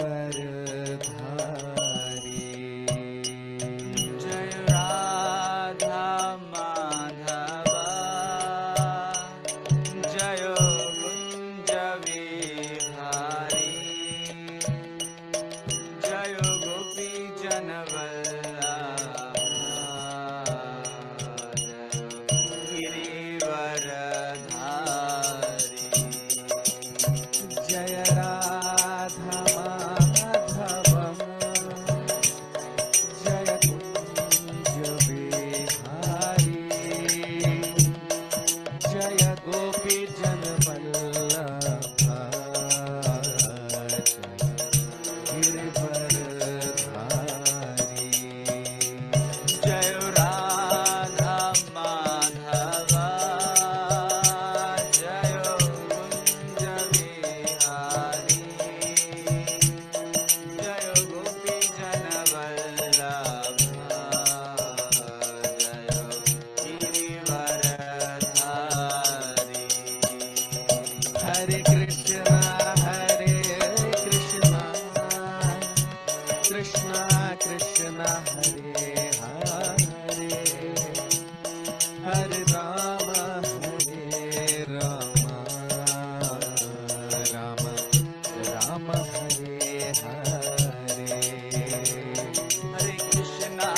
गिरिवरधारी। जय राधा माधवा जय कुंज विहारी जय गोपी जन गिरिवरधारी। जय राधा माधवम जय कुंज बिहारी जय गोपी जन वल्लभा गिरिवरधारी। जय राधा माधवा जय कुंज विहारी जय गोपी जन वल्लभा जय गिरिवरधारी। हरे कृष्णा कृष्णा कृष्णा हरे हरे हरे राम राम राम हरे हरे। हरे कृष्णा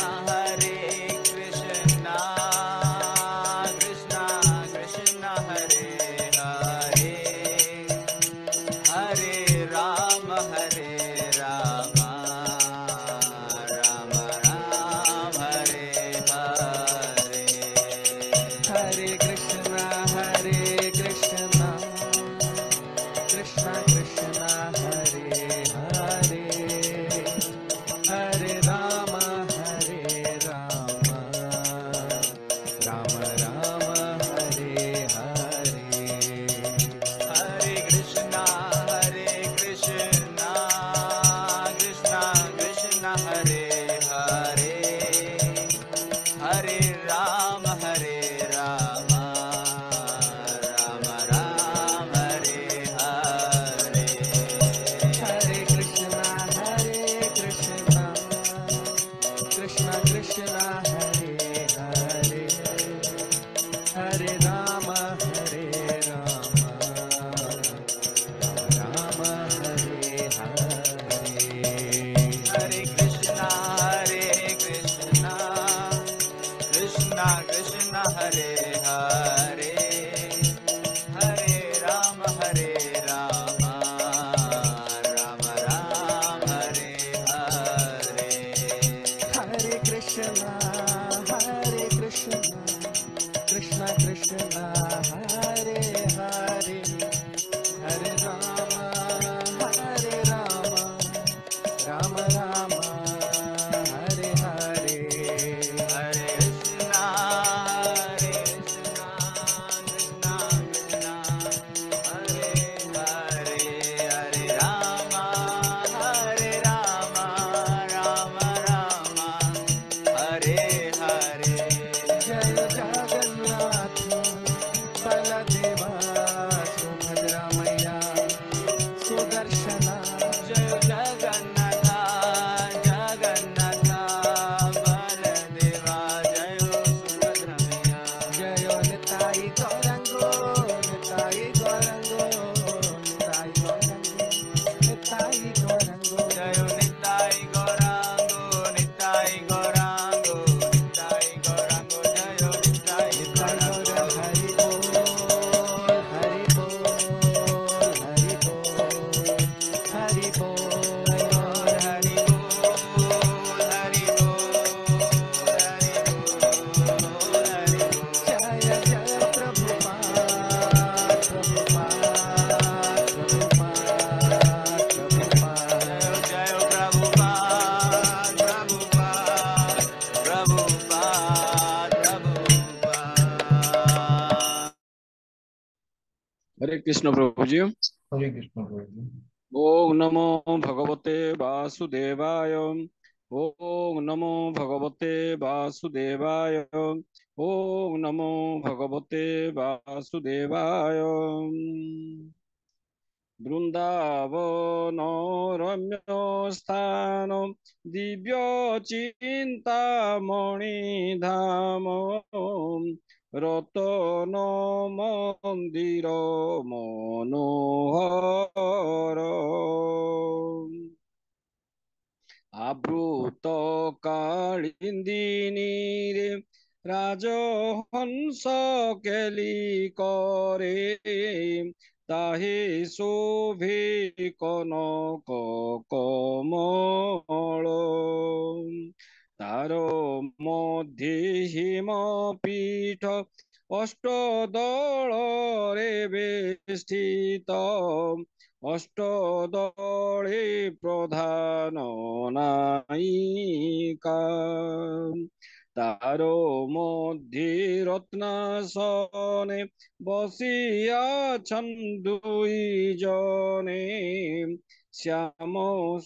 कृष्णा कृष्णा हरे हरे हरे राम राम राम हरे हरे। हरे कृष्णा कृष्णा कृष्णा हरे हरे हरे राम राम राम हरे हरे। हरे कृष्णा कृष्णा कृष्णा हरे हरे हरे राम राम राम हरे हरे। हरे कृष्णा कृष्णा हरे हरे हरे राम राम हरे हरे। हरे कृष्णा कृष्णा कृष्णा हरे हरे हरे राम राम राम हरे हरे। हरे कृष्णा कृष्णा कृष्णा हरे हरे हरे राम राम राम हरे हरे। हरे कृष्णा कृष्णा कृष्णा हरे हरे हरे राम राम राम हरे हरे। जय जगन्नाथ बलदेवा सुभद्रा मैया सुदर्शना। जय जगन्नाथ बलदेवा जय सुभद्रा मैया। जय निताई गौरंगो निताई गौरंगो निताई गौरंगो निताई गौरंगो। जय निताई गौरांगो निताई गौरांगो निताई गौरांगो जय निताई निताई गौर गौरांगो। हरि बोल हरि बोल हरि बोल हरि बोल हरि बोल हरि बोल हरि बोल हरि बोल। जय जय प्रभुपाद जय प्रभुपाद प्रभुपाद। हरे कृष्ण प्रभु जी। हरे कृष्ण प्रभु जी। ओम नमो भगवते वासुदेवाय। ओम नमो भगवते वासुदेवाय। ओम नमो भगवते वासुदेवाय। বৃন্দাবন রম্য স্থান দিব্য চিন্তামণি ধাম রতন মন্দির মনোহর আবৃত কালিন্দিনীরে রাজহংস কেলি করে তাহে শোভে কনক কমল তার মধ্যে হিমপীঠ অষ্টদଳରେ বেষ্টিত অষ্টদলে প্রধান নায়িকা তার মধ্যে রত্নাসনে বসিয়াছেন দুই জনে শ্যাম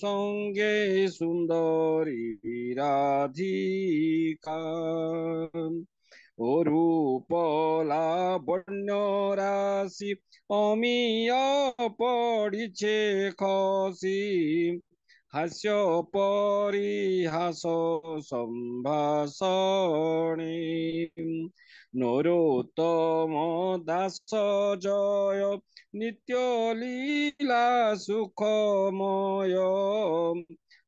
সঙ্গে সুন্দরী রাধিকা অরূপ লাবণ্য রাশি অমিয় পড়িছে খসি হাস্য পরিহাস সম্ভাষণে নরোত্তম দাস জয় নিত্য লীলা সুখময়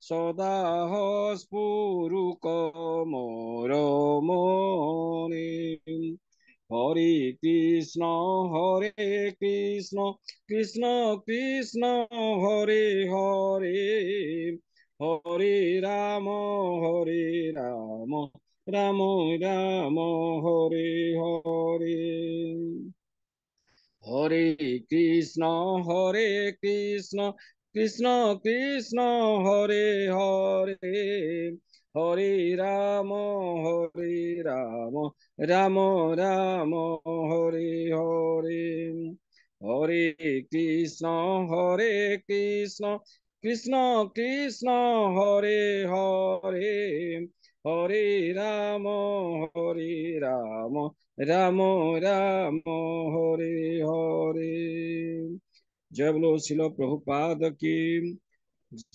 সদাহ স্ফুরুক মোর মনে হরে কৃষ্ণ কৃষ্ণ কৃষ্ণ হরে হরে হরে রাম রাম রাম হরে হরে হরে কৃষ্ণ কৃষ্ণ কৃষ্ণ হরে হরে হরে রাম রাম রাম রাম হরে হরে হরে কৃষ্ণ কৃষ্ণ কৃষ্ণ কৃষ্ণ হরে হরে হরে রাম রাম রাম রাম হরে হরে जय बोलो शिल प्रभुपाद की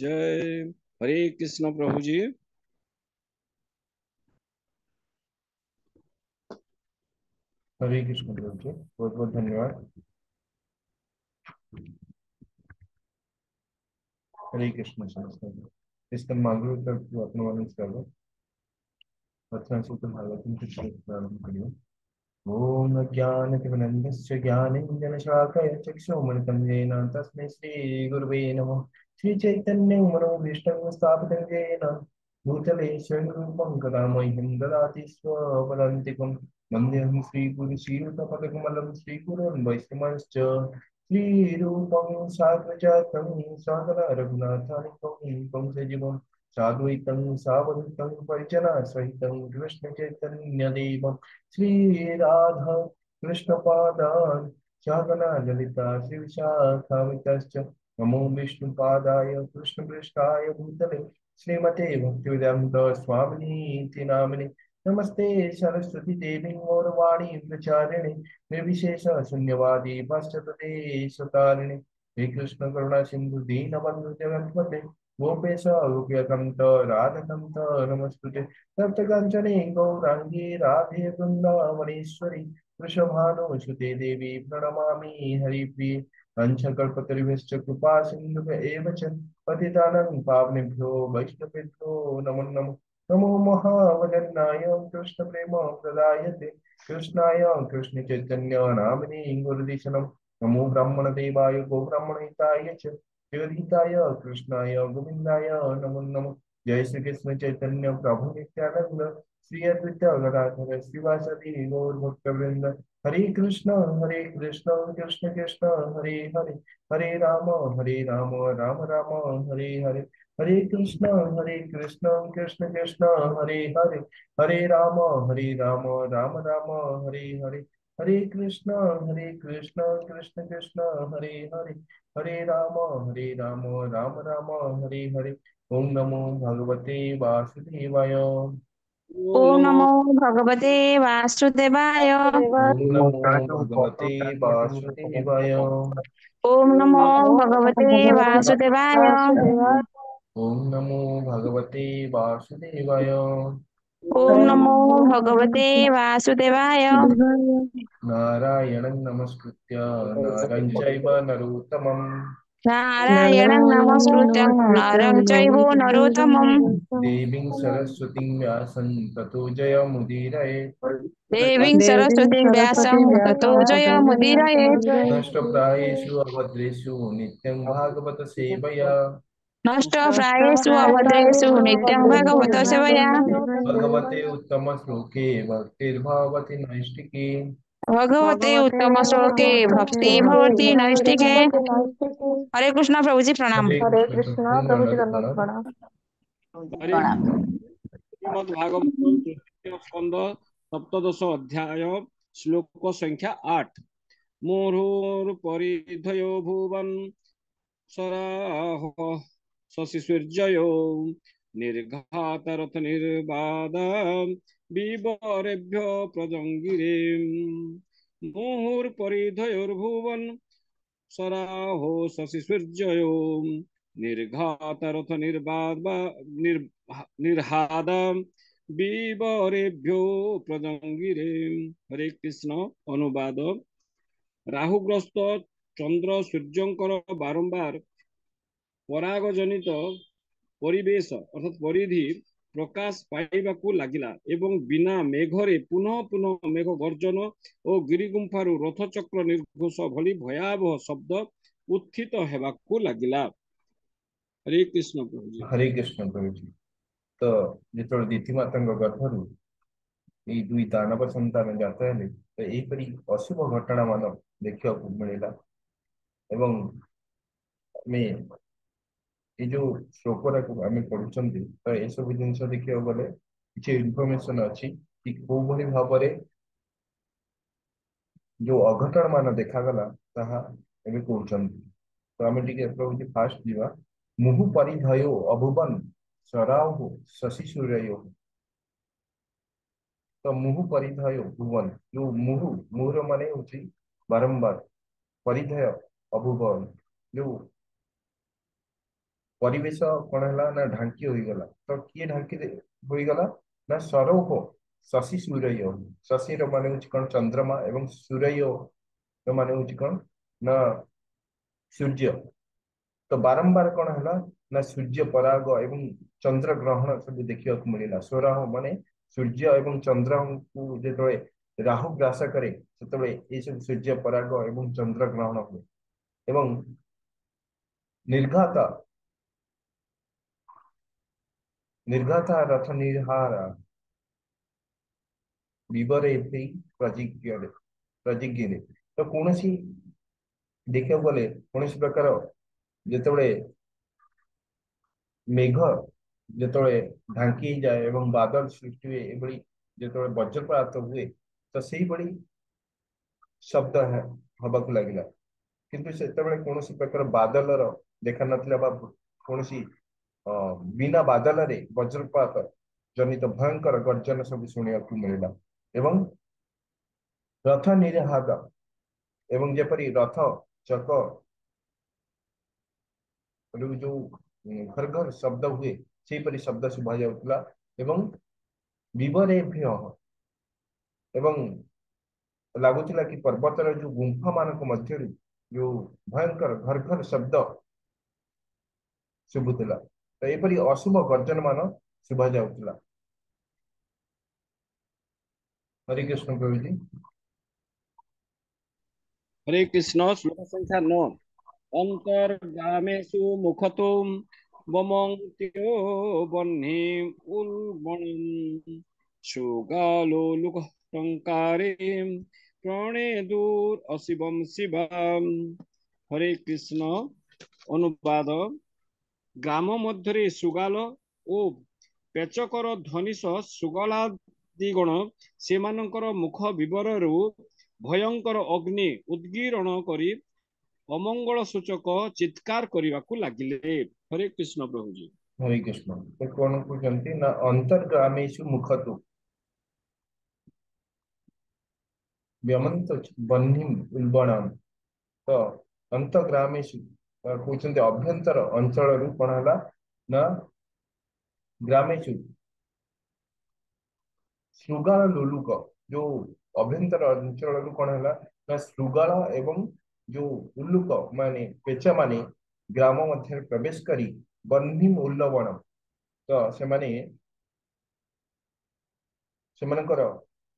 जय हरे कृष्ण प्रभु जी हरे कृष्ण प्रभु जी बहुत बहुत धन्यवाद। हरे कृष्ण संस्था इसका मागो तक अपना कर लो अच्छा से तुम्हारा तुम कुछ प्रारंभ करियो। ओम ज्ञानतिमिरन्धस्य ज्ञानेञ्जनशालाकया चक्षुरुन्मिलितं येन तस्मै श्रीगुरवे नमः। श्रीचैतन्यमनोभीष्टं स्थापितं येन भूतले स्वयंरूपं कदा मह्यं ददाति स्वपदान्तिकं। वन्देऽहं श्रीगुरुश्रीयुतपदकमलं श्रीगुरोन् वैष्णवांश्च श्रीरूपं साग्रजातं सादर रघुनाथानिकं कंसजीवं साद्वैतं सावधूतं परिजनसहितं कृष्णचैतन्यदेवं श्री राधा कृष्ण पादान शाकना ललिता शिवशाखामितश्च नमो विष्णुपादाय कृष्ण पृष्ठाय भूतले श्रीमते भक्तिवेदान्त स्वामिनीति नामिने नमस्ते सरस्वती देवी गौरवाणी प्रचारिणे निर्विशेष शून्यवादी पाश्चात्यदेशतारिणे हे कृष्ण करुणा सिंधु दीनबंधु जगत्पते गोपेश गोप्यकंत राधकंत नमस्तुते सप्तकाञ्चने गौराङ्गी राधे वृन्दावनेश्वरि वृषभानुसुते देवी प्रणमामि हरिप्रिये वंशकल्पतरुभ्यश्च कृपा सिन्धुभ्य एव च पतितानं पावनेभ्यो वैष्णवेभ्यो नमो नमः। नमो महावदन्नाय कृष्णप्रेम प्रदायते कृष्णाय कृष्णचैतन्य नामिने गुरुदीशनं नमो ब्राह्मणदेवाय गोब्राह्मणहिताय च जगद्हिताय कृष्णाय गोविन्दाय नमो नमः। जय श्री कृष्ण चैतन्य प्रभु नित्यानंद श्री अद्वैत गदाधर श्रीवासदि गौर भक्तवृंद हरे कृष्ण कृष्ण कृष्ण हरे हरे हरे राम राम राम हरे हरे हरे कृष्ण कृष्ण कृष्ण हरे हरे हरे राम राम राम हरे हरे हरे कृष्ण कृष्ण कृष्ण हरे हरे हरे राम राम राम हरे हरे ओम नमो भगवते वासुदेवाय। ओम नमो भगवते वासुदेवाय। ओम नमो भगवते वासुदेवाय। ओम नमो भगवते वासुदेवाय। ओम नमो भगवते वासुदेवाय। ओम नमो भगवते वासुदेवाय। नारायणं नमस्कृत्य नरं चैव नरोत्तमं नारायणं नमस्कृत्यं नरं चैव नरोत्तमं देवीं सरस्वतीं व्यासं ततो जयमुदीरये। देवीं सरस्वतीं व्यासं ततो जयमुदीरयेत्। नष्टप्रायेषु अभद्रेषु नित्यं भागवत सेवया नष्टप्रायेषु अभद्रेषु नित्यं भागवत सेवया भगवते उत्तमश्लोके भक्तिर्भवति नैष्टिकी भगवते उत्तम श्लोके भक्ति भवति नैष्टिके। हरे कृष्ण प्रभु जी प्रणाम। हरे कृष्ण प्रभु हरे श्रीमद्भागवतम तृतीय स्कंद सप्तदश अध्याय श्लोक संख्या 8। मुहुर्परिधयो भुवन सराह शशिसूर्ययो निर्घातरथ निर्बाध विवरेभ्यो प्रजंगिरे। मुहुर्परिधयोर्भुवन सराहो शशिसूर्ययो निर्घातरथ निर्हाद विवरेभ्यो प्रजंगिरे। हरे कृष्ण। अनुवाद। राहुग्रस्त चंद्र सूर्यंकर बारंबार पराग जनित परिवेश अर्थात परिधि प्रकाश पाइबाकू लागिला एवं बिना मेघरे पुनः पुनः मेघ गर्जन और गिरिगुंफारु रथचक्र निर्घोष भली भयावह शब्द उत्थित हेबाकू लागिला। हरे कृष्ण प्रभु जी। हरे कृष्ण प्रभु जी। तो जिते दीति माता गर्भर ये दुई दानव संतान जात हेले तो यहीपरि अशुभ घटना मान देखा मिलला एवं आम ये जो श्लोकरा को आम पढ़ुं तो यह सब जिन देखा गले किसी इनफर्मेशन अच्छी कि कौ भली भाव जो अघटन मान देखागला ताहा एबे कहउछन्ति। तो आम टिके प्रभु फास्ट जीवा मुहु परिधयो अभुवन सराहु शशि सूर्यो। तो मुहु परिधय भुवन जो मुहु मुहर माने होची बारंबार परिधय अभुवन जो परिवेश कौन है ना ढांकी हो गला तो किए ढांकी हो गला ना सरोह शशि सूर्य। शशि माने होची कौन चंद्रमा एवं सूर्य माने होची कौन ना सूर्य। तो बारंबार कौन है ना सूर्य पराग एवं चंद्र ग्रहण सब देखा मिलला। स्वराह माने सूर्य एवं चंद्र को जो राहु ग्रास करे से सब सूर्य पराग एवं चंद्र ग्रहण हुए एवं निर्घाता निर्घाता रथ निर्हार विवरे प्रतिज्ञ तो कौन सी देखा गले कौन प्रकार जिते मेघ जिते ढांकी जाए एवं बादल सृष्टि हुए ये जो वज्रपात हुए तो सही बड़ी शब्द है हवाक लगे किंतु से कौन प्रकार बादल देखा ना कौन बिना बादल रे वज्रपात जनित भयंकर गर्जन सब शुणा मिलला एवं रथ निरहाद एवं जेपरी रथ चक जो घर घर शब्द हुए से परी शब्द शुभा जाउतला एवं विवरेभ्य एवं लगुला कि पर्वतर जो गुंफा मान मध्य जो भयंकर घर घर शब्द शुभुला तो यहपरी अशुभ गर्जन मान शुभा जाउतला। हरे कृष्ण प्रभु जी। हरे कृष्ण। श्लोक संख्या 9। अंतर्गामेषु मुखतो वमंत्यो वह्नि उल्बणम् सुगालोलुक टंकारे प्रणेदुर अशिवम शिवम। हरे कृष्ण। अनुवाद। ग्राम मध्य सुगाल ओ पेचकर ध्वनिश सुगलादिगण सेमानंकर मुख विवररू भयंकर अग्नि उद्गीरण करी अमंगल सूचक चित्कार करने को लगिले। हरे कृष्ण प्रभु जी। हरे कृष्ण। तो कौन कहते ना अंतर्ग्रामेषु मुखतु व्यमंत बह्निम उल्बणाम। तो अंतग्रामेषु कहते अभ्यंतर अंचल कौन है ना ग्रामेषु ଶୃଗାଳ ଲୋଲୁକ ଯୋଉ ଅଭ୍ୟନ୍ତର ଅଞ୍ଚଳରୁ କଣ ହେଲା ନା ଶୃଗାଳ ଏବଂ ଯୋଉ ଉଲ୍ଲୁକ ମାନେ ପେଚା ମାନେ ଗ୍ରାମ ମଧ୍ୟରେ ପ୍ରବେଶ କରି ବହ୍ନିମ ଉଲ୍ଲବଣ ତ ସେମାନଙ୍କର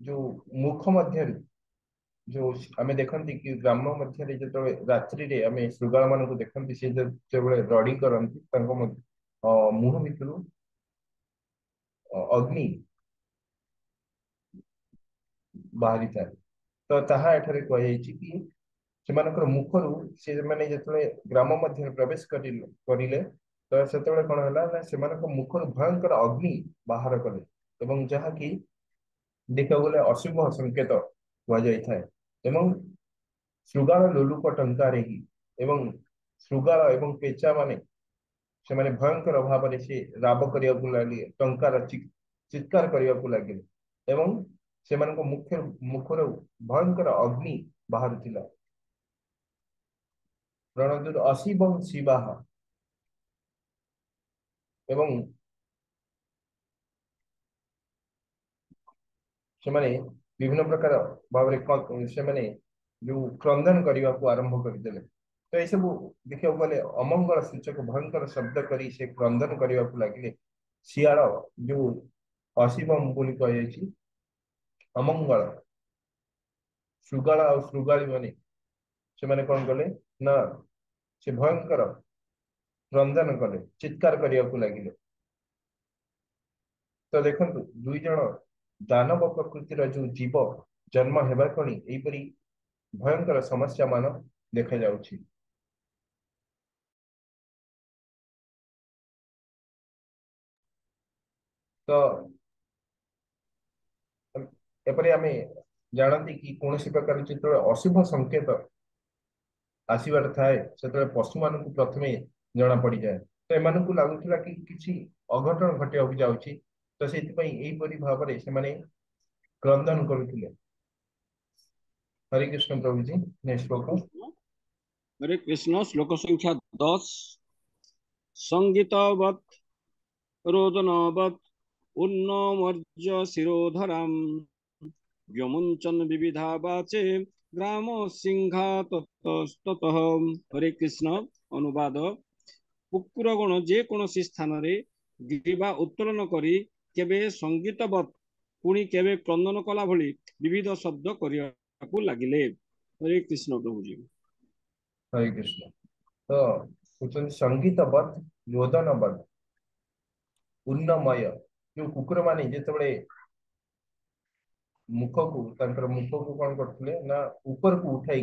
ଯୋଉ ମୁଖ ମଧ୍ୟରୁ ଯୋଉ ଆମେ ଦେଖନ୍ତି କି ଗ୍ରାମ ମଧ୍ୟରେ ଯେତେବେଳେ ରାତ୍ରିରେ ଆମେ ଶୃଗାଳ ମାନଙ୍କୁ ଦେଖନ୍ତି ସେ ଯେତେବେଳେ ରଡି କରନ୍ତି ତାଙ୍କ ମୁହଁ ଭିତରୁ ଅଗ୍ନି ବାହାରିଥାଏ। ତ ତାହା ଏଠାରେ କୁହାଯାଇଛି କି ସେମାନଙ୍କର ମୁଖରୁ ସେମାନେ ଯେତେବେଳେ ଗ୍ରାମ ମଧ୍ୟରେ ପ୍ରବେଶ କରିଲେ ତ ସେତେବେଳେ କଣ ହେଲା ନା ସେମାନଙ୍କ ମୁଖରୁ ଭୟଙ୍କର ଅଗ୍ନି ବାହାର କଲେ ଏବଂ ଯାହାକି ଦେଖିବାକୁ ଗଲେ ଅଶୁଭ ସଂକେତ କୁହାଯାଇଥାଏ। ଏବଂ ଶୃଗାଳ ଲୋଲୁପ ଟଙ୍କାରେ ହିଁ ଏବଂ ଶୃଗାଳ ଏବଂ ପେଚା ମାନେ ସେମାନେ ଭୟଙ୍କର ଭାବରେ ସେ ରାବ କରିବାକୁ ଲାଗିଲେ ଟଙ୍କାର ଚିତ୍କାର କରିବାକୁ ଲାଗିଲେ ଏବଂ ସେମାନଙ୍କ ମୁଖରୁ ଭୟଙ୍କର ଅଗ୍ନି ବାହାରୁଥିଲା। ରଣଦୂର ଅଶିବଂ ଶିବାହ ଏବଂ ସେମାନେ ବିଭିନ୍ନ ପ୍ରକାର ଭାବରେ ସେମାନେ ଯୋଉ କ୍ରନ୍ଦନ କରିବାକୁ ଆରମ୍ଭ କରିଦେଲେ। ତ ଏସବୁ ଦେଖିବାକୁ ଗଲେ ଅମଙ୍ଗଳ ସୂଚକ ଭୟଙ୍କର ଶବ୍ଦ କରି ସେ କ୍ରନ୍ଦନ କରିବାକୁ ଲାଗିଲେ। ଶିଆଳ ଯୋଉ ଅଶିବମ ବୋଲି କୁହାଯାଇଛି ଅମଙ୍ଗଳ ଶୃଗାଳ ଆଉ ଶୃଗାଳୀ ମାନେ ସେମାନେ କଣ କଲେ ନା ସେ ଭୟଙ୍କର କ୍ରନ୍ଦନ କଲେ ଚିତ୍କାର କରିବାକୁ ଲାଗିଲେ। ତ ଦେଖନ୍ତୁ ଦୁଇ ଜଣ ଦାନବ ପ୍ରକୃତିର ଯୋଉ ଜୀବ ଜନ୍ମ ହେବା କ୍ଷଣି ଏହିପରି ଭୟଙ୍କର ସମସ୍ୟା ମାନ ଦେଖାଯାଉଛି। ତ ଏପରି ଆମେ ଜାଣନ୍ତି କି କୌଣସି ପ୍ରକାର ଯେତେବେଳେ ଅଶୁଭ ସଂକେତ ଆସିବାର ଥାଏ ସେତେବେଳେ ପଶୁମାନଙ୍କୁ ପ୍ରଥମେ ଜଣା ପଡିଯାଏ। ତ ଏମାନଙ୍କୁ ଲାଗୁଥିଲା କି କିଛି ଅଘଟଣ ଘଟିବାକୁ ଯାଉଛି ତ ସେଥିପାଇଁ ଏହିପରି ଭାବରେ ସେମାନେ କ୍ରନ୍ଦନ କରୁଥିଲେ। हरे कृष्ण प्रभु जी नेक्स्ट श्लोक। हरे कृष्ण श्लोक संख्या 10 संगीतवत् रोदनवत् उन्नमर्ज शिरोधराम व्यमुञ्चन् विविधा वाचे ग्राम सिंहा ततः। हरे कृष्ण अनुवाद କୁକୁରଗଣ ଯେକୌଣସି ସ୍ଥାନରେ ଗ୍ରୀବା ଉତ୍ତୋଳନ କରି କେବେ ସଙ୍ଗୀତବତ୍ ପୁଣି କେବେ କ୍ରନ୍ଦନ କଲା ଭଳି ବିବିଧ ଶବ୍ଦ କରିବାକୁ ଲାଗିଲେ। ହରେ କୃଷ୍ଣ ପ୍ରଭୁଜୀ। हरे कृष्ण। तो कहते संगीतबद्ध रोदनबद्ध उन्नमय जो कुकुर माने जेतेबळे मुखକୁ ତାଙ୍କର ମୁଖକୁ କଣ କରୁଥିଲେ ନା ଉପରକୁ ଉଠାଇ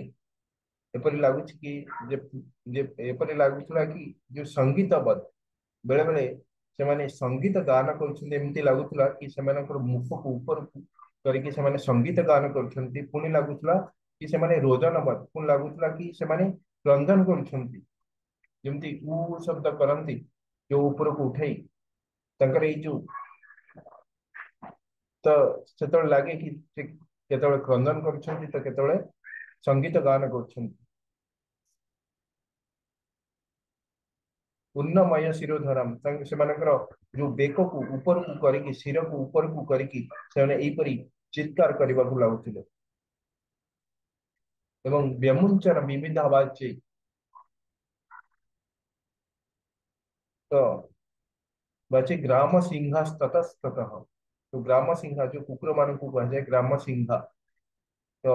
ଏପରି ଲାଗୁଛି କି ଏପରି ଲାଗୁଥିଲା କି ଯୋଉ ସଙ୍ଗୀତବଦ୍ଧ ବେଳେ ବେଳେ ସେମାନେ ସଙ୍ଗୀତ ଗାନ କରୁଛନ୍ତି ଏମିତି ଲାଗୁଥିଲା କି ସେମାନଙ୍କର ମୁଖକୁ ଉପରକୁ କରିକି ସେମାନେ ସଙ୍ଗୀତ ଗାନ କରୁଛନ୍ତି ପୁଣି ଲାଗୁଥିଲା କି ସେମାନେ ରୋଦନବଦ୍ଧ ପୁଣି ଲାଗୁଥିଲା କି ସେମାନେ କ୍ରନ୍ଦନ କରୁଛନ୍ତି ଯେମିତି ଉ ଶବ୍ଦ କରନ୍ତି ଯୋଉ ଉପରକୁ ଉଠାଇ ତାଙ୍କର ଏଇ ଯୋଉ ତ ସେତେବେଳେ ଲାଗେ କି ସେ କେତେବେଳେ କ୍ରନ୍ଦନ କରୁଛନ୍ତି ତ କେତେବେଳେ ସଙ୍ଗୀତ ଗାନ କରୁଛନ୍ତି। ଉନ୍ନମୟ ଶିରୋଧରମ୍ ସେମାନଙ୍କର ଯୋଉ ବେକକୁ ଉପରକୁ କରିକି ଶିରକୁ ଉପରକୁ କରିକି ସେମାନେ ଏଇପରି ଚିତ୍କାର କରିବାକୁ ଲାଗୁଥିଲେ ଏବଂ ବ୍ୟମୁଞ୍ଚନ ବିବିଧ ବାଚେ ତ ବାଚେ ଗ୍ରାମ ସିଂହାସ୍ତତଃ तो ग्राम सिंहा जो कुकुर ମାନଙ୍କୁ କୁହାଯାଏ ଗ୍ରାମ ସିଂହା ତ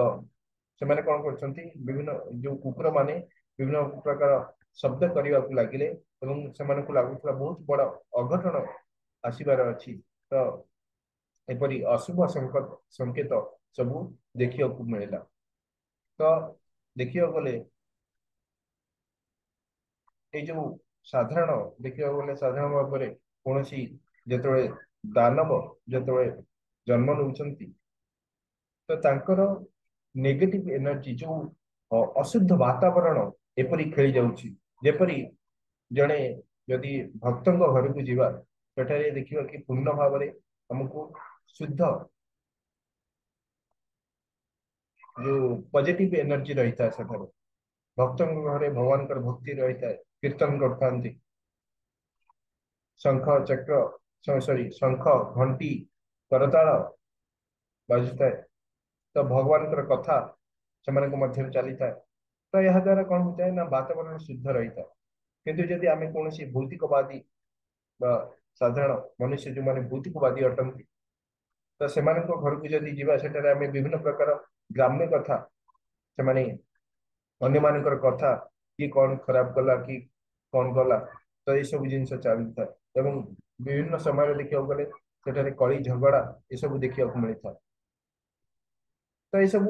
ସେମାନେ କଣ କରୁଛନ୍ତି ବିଭିନ୍ନ ଯୋଉ କୁକୁର ମାନେ ବିଭିନ୍ନ ପ୍ରକାର ଶବ୍ଦ କରିବାକୁ ଲାଗିଲେ ଏବଂ ସେମାନଙ୍କୁ ଲାଗୁଥିଲା ବହୁତ ବଡ ଅଘଟଣ ଆସିବାର ଅଛି। ତ ଏପରି ଅଶୁଭ ସଂକେତ ସବୁ ଦେଖିବାକୁ ମିଳିଲା। ତ ଦେଖିବାକୁ ଗଲେ ଏଇ ଯୋଉ ସାଧାରଣ ଦେଖିବାକୁ ଗଲେ ସାଧାରଣ ଭାବରେ କୌଣସି ଯେତେବେଳେ ଦାନବ ଯେତେବେଳେ ଜନ୍ମ ନେଉଛନ୍ତି ତ ତାଙ୍କର ନେଗେଟିଭ ଏନର୍ଜି ଯୋଉ ଅଶୁଦ୍ଧ ବାତାବରଣ ଏପରି ଖେଳି ଯାଉଛି ଯେପରି ଜଣେ जदि भक्त घर को जीवा सेठारे देखिबा कि पूर्ण भाव में हमको शुद्ध जो पॉजिटिव एनर्जी रही था सेठारे भक्त घरे भगवान कर भक्ति रही है कीर्तन करता शंख चक्र सॉरी शंख घंटी करताल बाजुता तो भगवान कथा से मध्य चली था तो यह द्वारा कौन होता है ना वातावरण शुद्ध रही था किंतु जदि आम कौन भौतिकवादी बा साधारण मनुष्य जो मैंने भौतिकवादी अटंती तो से घर को जदि जीवा सेठारे आम विभिन्न प्रकार ग्राम्य कथा से अन्य मानकर कथा कि कौन खराब कला कि कौन कला तो ये सब जिन चली था एवं विभिन्न समय देखा गले सेठारे कली झगड़ा ये सब देखा मिलता तो ये सब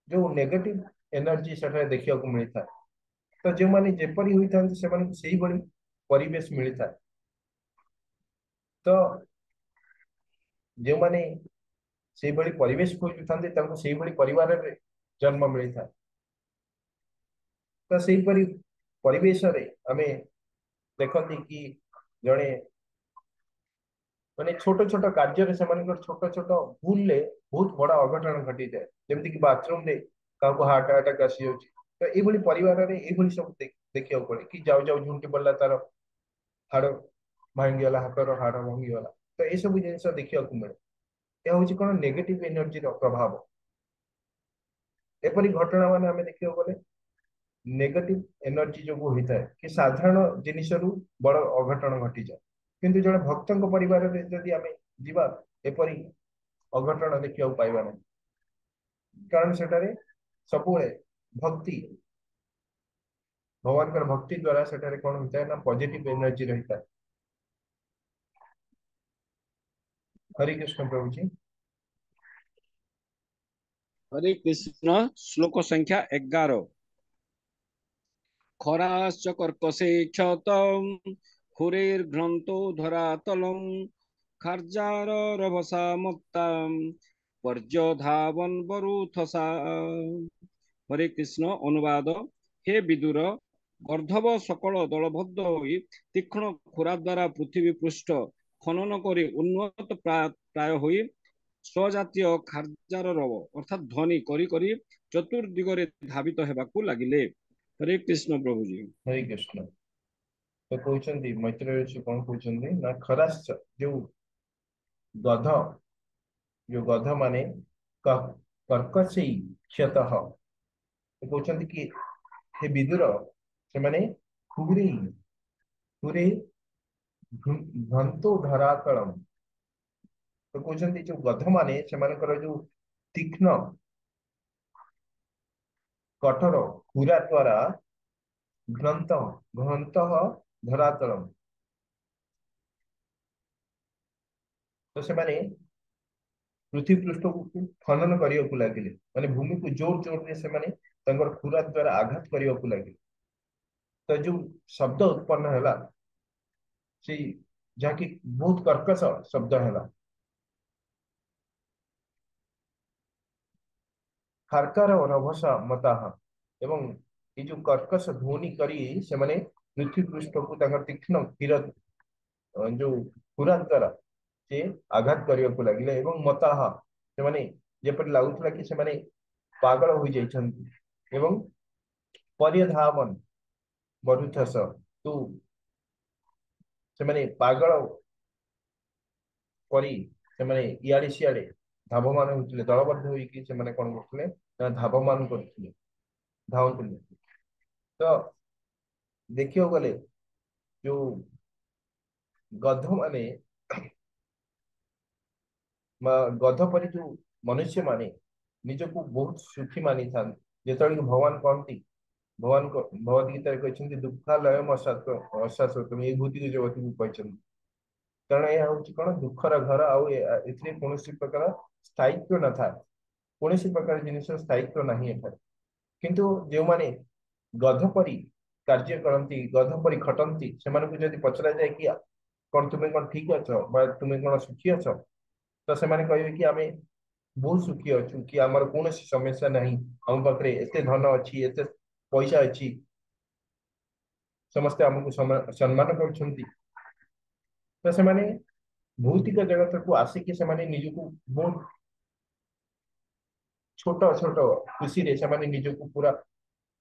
जो नेगेटिव एनर्जी सेठारे देखा मिलता तो जो मैंने जेपरी होता से परिवेश मिलता तो जो मैंने से भली परिवेश खोजुता से भली परिवार रे जन्म मिलता तो से परिवेश रे आमे देखती कि जड़े माने छोट छोट कार्य छोट छोट भूल ले बहुत बड़ा अघटन घटी जाए जमती कि बाथरूम रे का हार्ट अटैक आसी जाउची तो ये परिवार रे ये सब देखिया पड़े कि जाऊ जाऊ झुंटी पड़ला तार हाड़ भांगीगला हाथर हाड़ भांगीगला तो ये सब जिन देखा मिले यह हूँ कौन नेगेटिव एनर्जी प्रभाव एपरी घटना मान आम देखा गले नेगेटिव एनर्जी जो होता है कि साधारण जिनिस बड़ अघटन घटी जाए किंतु जड़े भक्त परिवार में जदि आम जीवा एपरी अघटन देखा पाइबा ना कारण सेठारे सबुले भक्ति भगवान भक्ति द्वारा सेठारे कौन होता है ना पॉजिटिव एनर्जी रहता है। हरे कृष्ण प्रभु जी। हरे कृष्ण श्लोक संख्या 11 खराश्च कर्कशे क्षतम् हुरेर्घ्रन्तो धरातलम् खार्जाररभसा मत्ताम् पर्यधावन् वरुथसा। हरे कृष्ण अनुवाद हे विदुर गर्धव सकल दलबद्ध होई तीक्ष्ण खुरा द्वारा पृथ्वी पृष्ठ खनन करी उन्नत प्राय होई स्वजातीय खार्जार रव अर्थात ध्वनि करी करी चतुर्दिगरे धावित हेबाकू लागिले। हरे कृष्ण प्रभु जी। हरे कृष्ण तो कहते मैत्रेय ऋषि कौन कहते ना खराश्च जो गध जो गध माने कर्कशी क्षत तो कहते कि हे विदुर से माने खुरे खुरे घंतो धरातलम तो कहते जो गध माने से जो तीक्ष्ण कठोर खुरा द्वारा घ्रंत घ्रंत धरातलम तो से पृथ्वी पृष्ठ को खनन करने को लगे माने भूमि को जोर जोर से खुरा द्वारा आघात करने को लगे तो जो शब्द उत्पन्न है से जहाँकि बहुत कर्कश शब्द है खारकार और रभसा मताह एवं ये जो कर्कश ध्वनि करी से माने पृथ्वी पृष्ठ को तीक्ष्ण कीर जो खुरा द्वारा से आघात करने को लगे एवं मताह से माने जेपरि लागुला कि से पागल हो जाइछन्ति एवं परिधावन मरुथस तू से पागल करी से इे सियाड़े धावमान होते दलबद्ध होगी से कौन करते धावमान करते धावुले तो देखियो गले जो गध माने गध पर जो मनुष्य माने निजको बहुत सुखी मानी था जो भगवान कहती भगवान भगवद गीता कहते दुखालय अशाश्वत ये भूति जगत को कहते कारण यह हूँ कौन दुखर घर कौन प्रकार स्थायित्व न था कौन प्रकार जिनिस स्थायित्व नहीं किंतु जो माने गध परी कार्य करती गध परी खटती से जब पचरा जाए कि कौन तुम्हें कौन ठीक अच तुम्हें कौन सुखी अच तो से कहे कि आम बहुत सुखी अच्छु कि आमर कौन समस्या नहीं आम पाखे एत धन अच्छी एत पैसा अच्छी समस्ते आमको सम्मान करछंती तो से माने भौतिक जगत को आसिक से माने निजको बहुत छोट छोट खुशी रे से माने निजको पूरा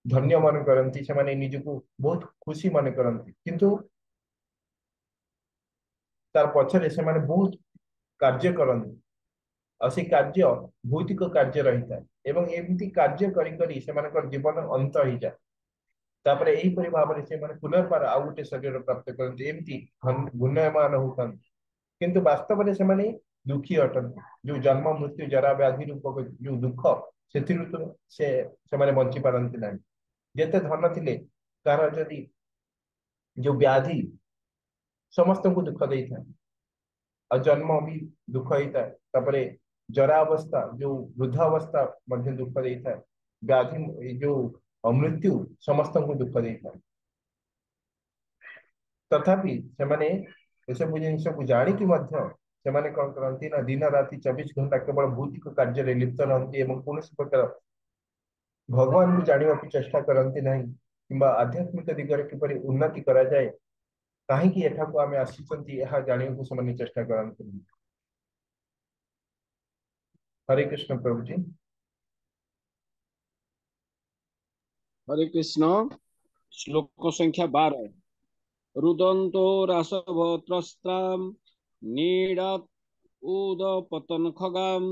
धन्य मन करती से माने निजको बहुत खुशी मन करती किंतु तार पछरे से माने बहुत कार्य करती और से कार्य भौतिक कार्य रही था एवं एमती कार्य करी करी से मानकर जीवन अंत हो जाए तापर एही परि भाबरे से माने पुनर्बार आउ गोटे शरीर प्राप्त करते एमती गुण्यमान होतन किंतु वास्तव में से माने दुखी अटन जो जन्म मृत्यु जरा व्याधि रूप जो दुख सेथिरु तो से माने बंची पारंती नाही जेते धन थिले कार जदि जो व्याधि समस्त को दुख देई था और जन्म भी दुख होता है तापरे जरा अवस्था जो वृद्धावस्था मध्य दुख देता है व्याधि जो मृत्यु समस्त को दुख देता है तथापि से माने एसबू जिन को जाणी मध्य से माने कौन करती ना दिन राति 24 घंटा केवल भौतिक कार्य लिप्त रहती एवं कौन प्रकार भगवान को जाना चेष्टा करती ना कि आध्यात्मिक दिगरे किपरि उन्नति करा जाए कहीं एठा को आमे आसीचंती यह जानियो को समाने चेष्टा करते हरे कृष्ण प्रभु जी हरे कृष्ण श्लोक संख्या 12 रुदन्तो रासवत्रस्त्राम नीडात उदपतन खगाम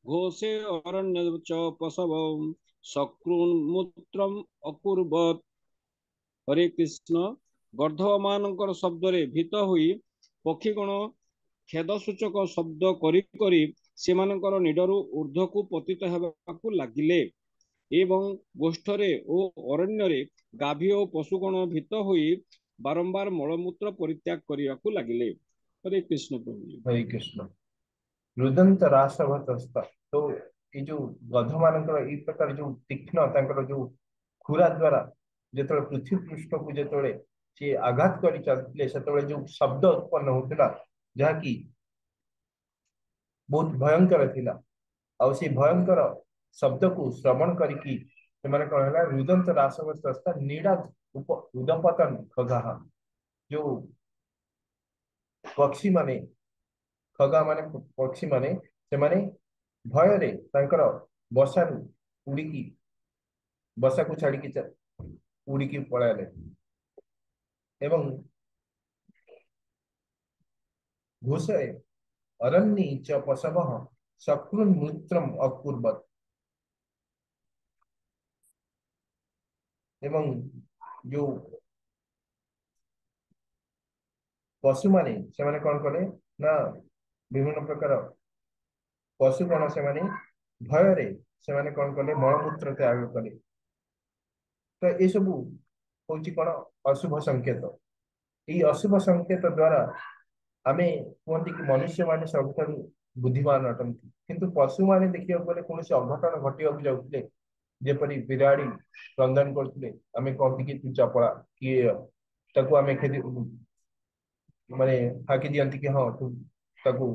घोषे अरण्य च पशवम शक्रुन्मूत्रम अकुर्वत हरे कृष्ण गर्धवमानकर शब्द रे भीत हुई पक्षीगण खेद सूचक शब्द करी करी सेमानकर निडरु ऊर्ध्वकु पतित हेबाकु लागिले एवं गोष्ठरे ओ अरण्यरे गाभी और पशुगण भीत हुई बारंबार मलमूत्र परित्याग करने लगिले हरे कृष्ण प्रभु हरे कृष्ण रुदंत रासवतस्ता तो ये जो गध मानकर ई प्रकार जो तीक्ष्ण तांकर जो खुरा द्वारा जेतळे पृथ्वी पृष्ठ को जेतळे से आघात करी चलते सेतळे जो शब्द उत्पन्न होतिला जहाँकि बहुत भयंकर थिला और से भयंकर शब्द को श्रवण करिकी से माने कौन है रुदंत रासवतस्ता नीड़ा उदपतन खगा जो पक्षी माने खगा माने पक्षी माने से माने भय रे तांकर बसारू उड़ीकी बसा को छाड़ी की उड़ीकी पळाले एवं घोषे अरण्ये च पशवः शक्रुन्मूत्रम अकुर्वत एवं जो पशु माने से माने कौन करे ना विभिन्न प्रकार पशुगण से माने भय रे से माने कौन कले मलमूत्र त्याग कले तो ये सब हूँ कौन अशुभ संकेत ये अशुभ संकेत द्वारा आमे कहते कि मनुष्य माने सब बुद्धिमान अटंती किंतु पशु माने देखिया गले कौन अघटन घटिया जाउतले जेपरी बिराड़ी क्रंदन करते आमे कहती कि तू चपड़ा किए ताकू आमे खेदी माने फाकी दियंती कि हाँ तू ताकू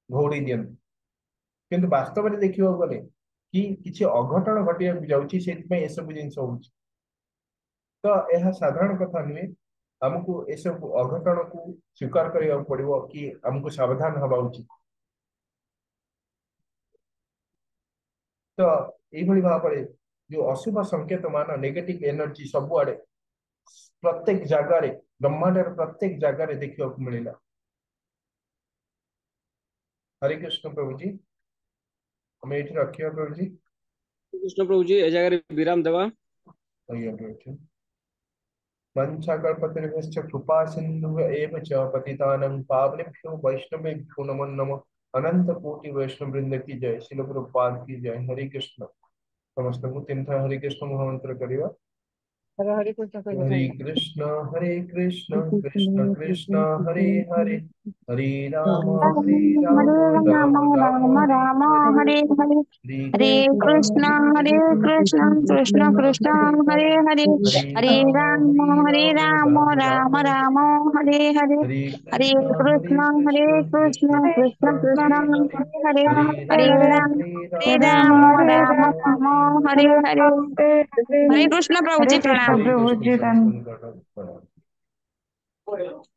घोड़ी दियंती किंतु वास्तव में देखिया गले कि किसी अघटन घटिया जाउची सेति ए सब जिंस होउची तो यह साधारण कथा नुहे हमको ए सब अघटन को स्वीकार करिया पड़िबो कि हमको सावधान हवा उचित तो यही भाव में जो अशुभ संकेत मान नेगेटिव एनर्जी सब आड़े प्रत्येक जगार ब्रह्मांड प्रत्येक जगार देखा मिलला हरे कृष्ण प्रभु जी हमें ये रखिए प्रभु जी कृष्ण प्रभु जी ए जगह विराम देवा आइए प्रभु जी वंशाकल्पतरुभ्यश्च कृपा सिन्धुः एव च पतितानां पावनेभ्यो वैष्णवेभ्यो नमो नमः अनंत कोटि वैष्णव वृंद की जय श्रील प्रभुपाद की जय हरे कृष्ण समस्त को तीन था हरे कृष्ण महामंत्र करिवा हरे कृष्ण हरे कृष्ण कृष्ण कृष्ण हरे हरे हरे हरे राम राम राम राम राम हरे राम हरे हरे हरे हरे हरे कृष्ण कृष्ण कृष्ण कृष्ण हरे हरे हरे राम राम राम हरे हरे हरे हरे कृष्ण कृष्ण कृष्ण कृष्ण हरे हरे हरे हरे राम राम राम हरे हरे हरे कृष्ण प्रभु जी हरे प्रणाम। कृष्ण प्रभु जी धन्यवाद।